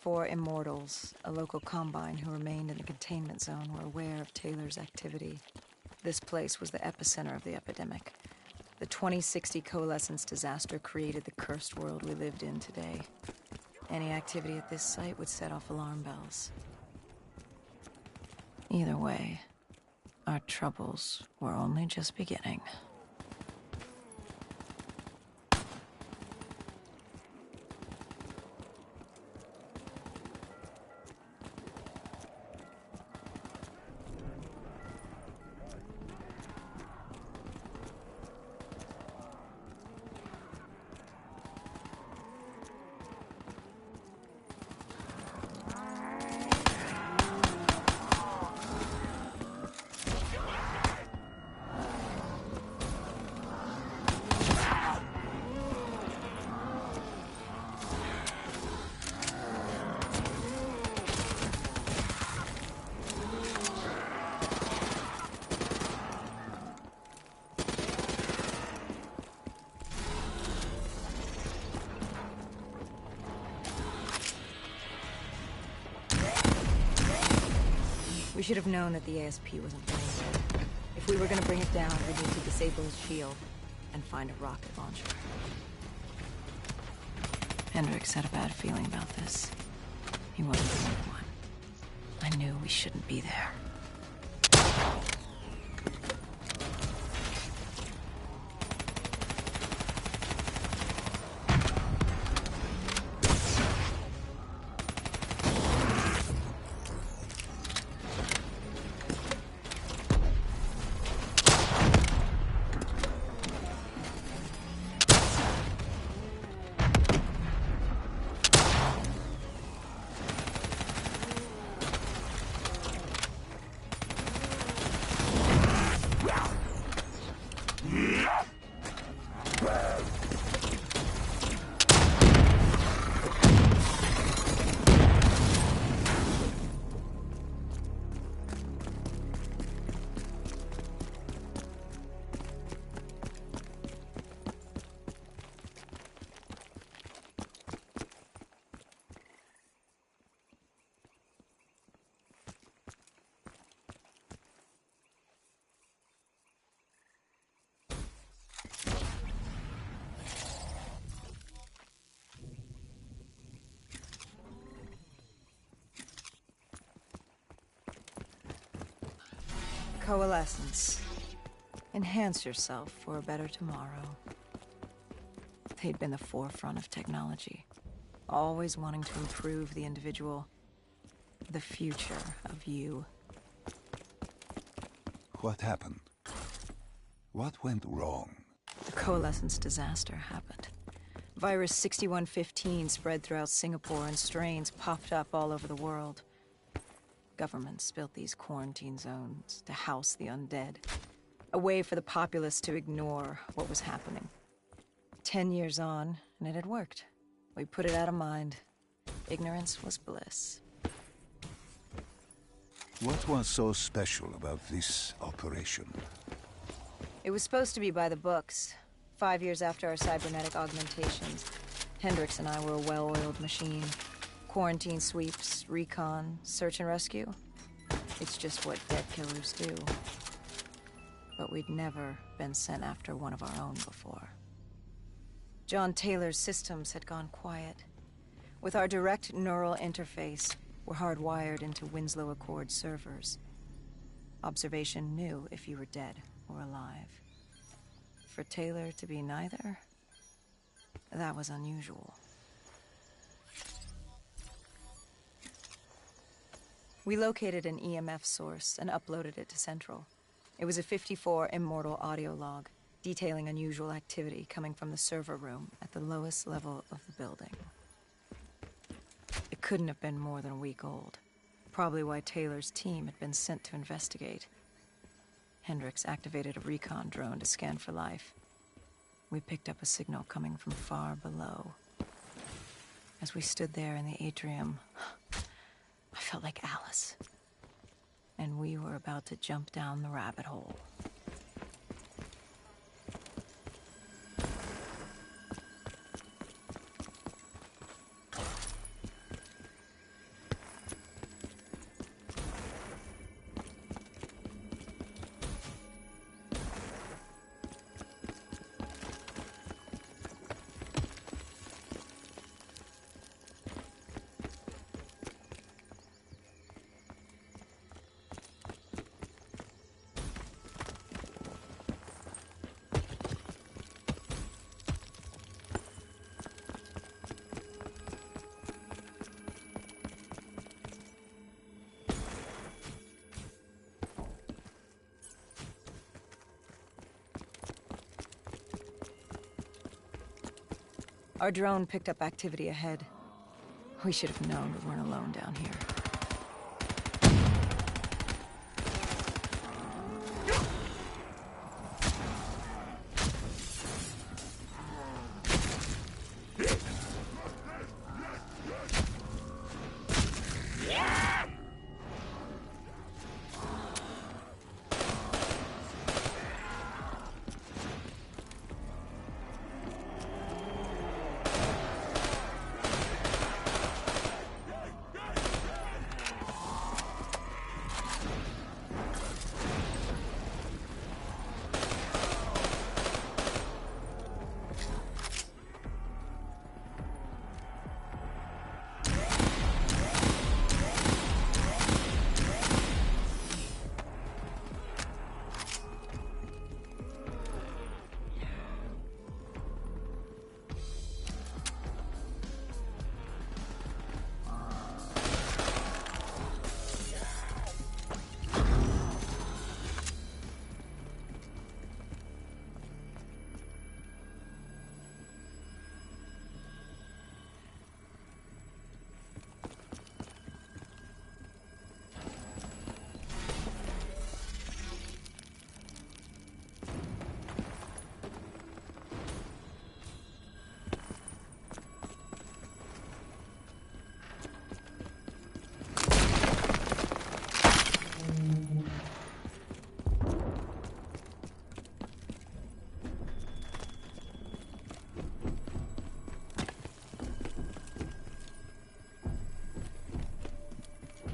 54 Immortals, a local combine who remained in the containment zone, were aware of Taylor's activity. This place was the epicenter of the epidemic. The 2060 Coalescence disaster created the cursed world we lived in today. Any activity at this site would set off alarm bells. Either way, our troubles were only just beginning. We should have known that the ASP wasn't playing dead. If we were gonna bring it down, we'd need to disable his shield and find a rocket launcher. Hendricks had a bad feeling about this. He wasn't the only one. I knew we shouldn't be there. Coalescence. Enhance yourself for a better tomorrow. They'd been the forefront of technology, always wanting to improve the individual, the future of you. What happened? What went wrong? The Coalescence disaster happened. Virus 6115 spread throughout Singapore and strains popped up all over the world. Governments built these quarantine zones to house the undead. A way for the populace to ignore what was happening. 10 years on, and it had worked. We put it out of mind. Ignorance was bliss. What was so special about this operation? It was supposed to be by the books. 5 years after our cybernetic augmentations, Hendricks and I were a well-oiled machine. Quarantine sweeps, recon, search and rescue. It's just what dead killers do. But we'd never been sent after one of our own before. John Taylor's systems had gone quiet. With our direct neural interface, we're hardwired into Winslow Accord servers. Observation knew if you were dead or alive. For Taylor to be neither, that was unusual. We located an EMF source and uploaded it to Central. It was a 54 Immortal audio log, detailing unusual activity coming from the server room at the lowest level of the building. It couldn't have been more than a week old. Probably why Taylor's team had been sent to investigate. Hendricks activated a recon drone to scan for life. We picked up a signal coming from far below. As we stood there in the atrium, I felt like Alice. And we were about to jump down the rabbit hole. Our drone picked up activity ahead. We should have known we weren't alone down here.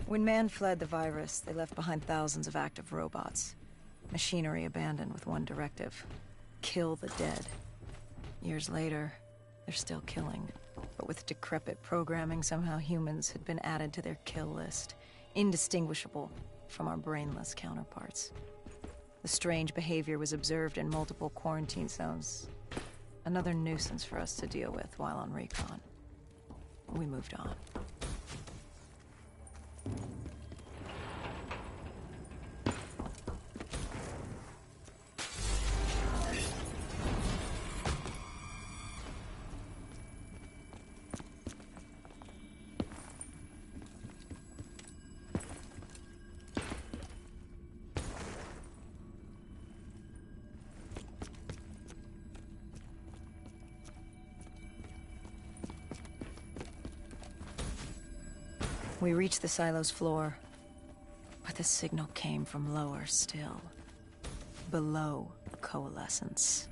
When man fled the virus, they left behind thousands of active robots. Machinery abandoned with one directive: kill the dead. Years later, they're still killing. But with decrepit programming, somehow humans had been added to their kill list, indistinguishable from our brainless counterparts. The strange behavior was observed in multiple quarantine zones. Another nuisance for us to deal with while on recon. We moved on. We reached the silo's floor, but the signal came from lower still. Below Coalescence.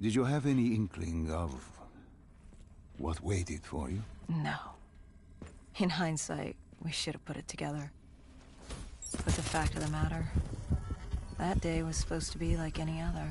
Did you have any inkling of what waited for you? No. In hindsight, we should have put it together. But the fact of the matter, that day was supposed to be like any other.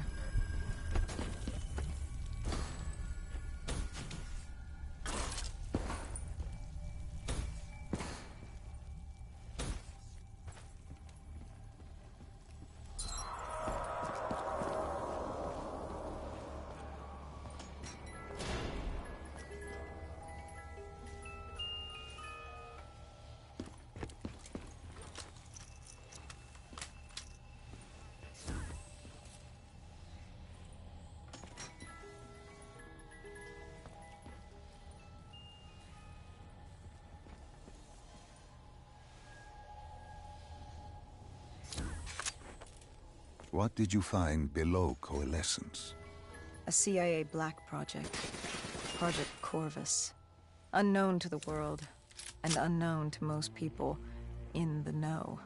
What did you find below Coalescence? A CIA black project. Project Corvus. Unknown to the world, and unknown to most people in the know.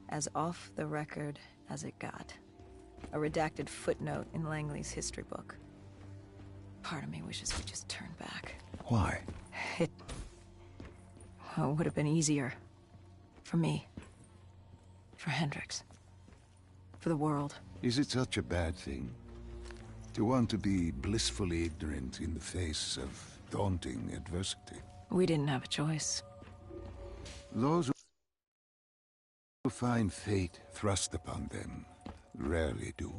As off the record as it got. A redacted footnote in Langley's history book. Part of me wishes we just turned back. Why? It would have been easier. For me. For Hendricks. For the world. Is it such a bad thing? To want to be blissfully ignorant in the face of daunting adversity? We didn't have a choice. Those who find fate thrust upon them rarely do.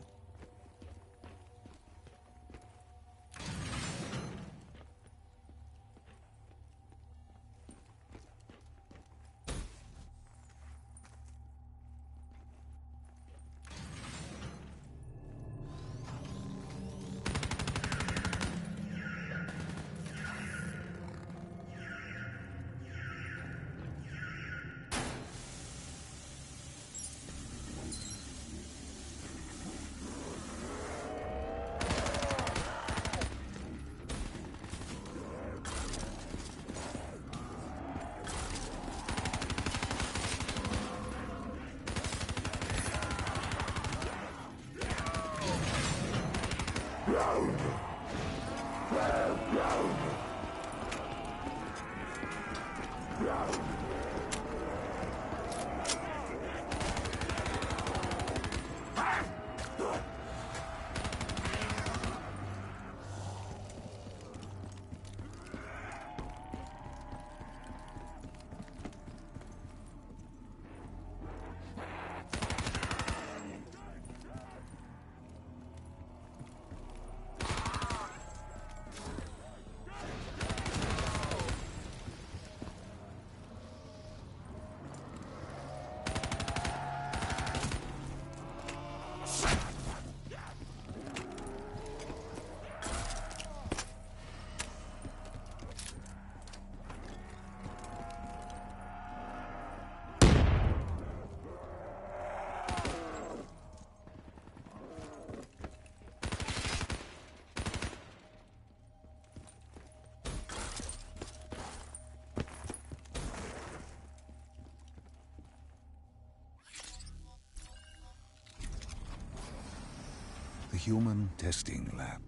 The human testing lab.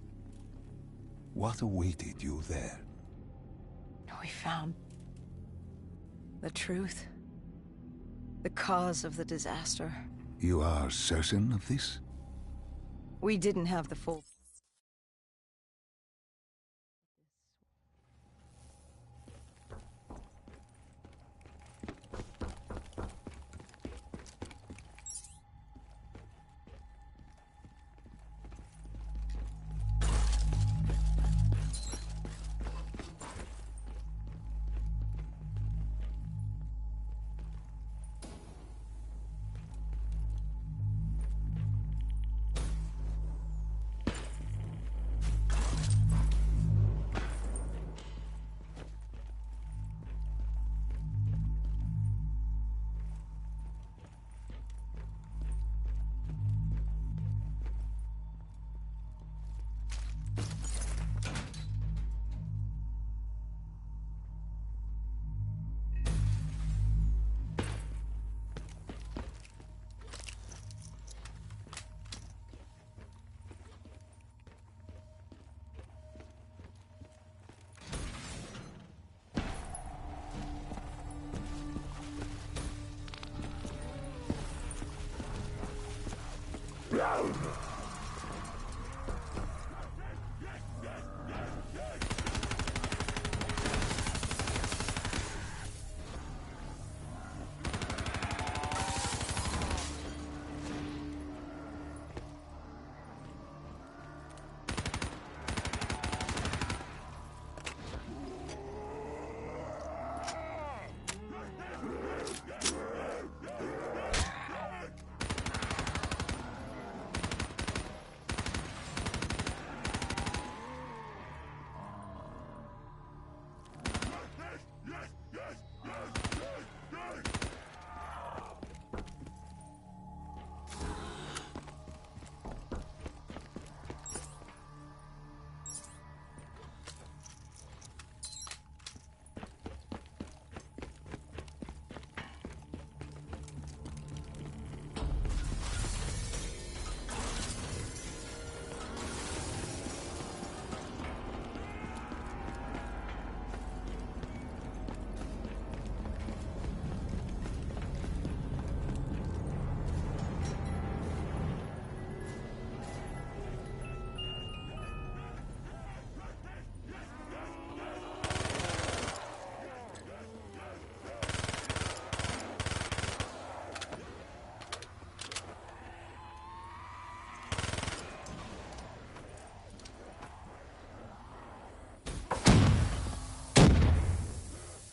What awaited you there? We found the truth. The cause of the disaster. You are certain of this? We didn't have the full...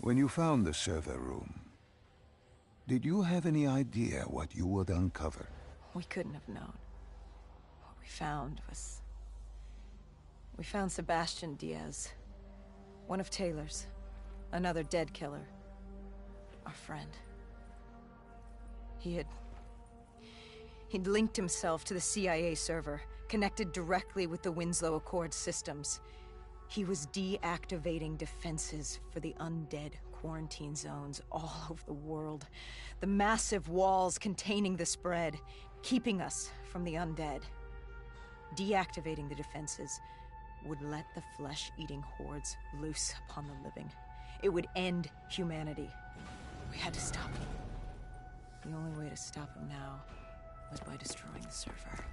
When you found the server room, did you have any idea what you would uncover? We couldn't have known. What we found was... We found Sebastian Diaz. One of Taylor's. Another dead killer. Our friend. He'd linked himself to the CIA server, connected directly with the Winslow Accord systems. He was deactivating defenses for the undead quarantine zones all over the world. The massive walls containing the spread, keeping us from the undead. Deactivating the defenses would let the flesh-eating hordes loose upon the living. It would end humanity. We had to stop him. The only way to stop him now was by destroying the server.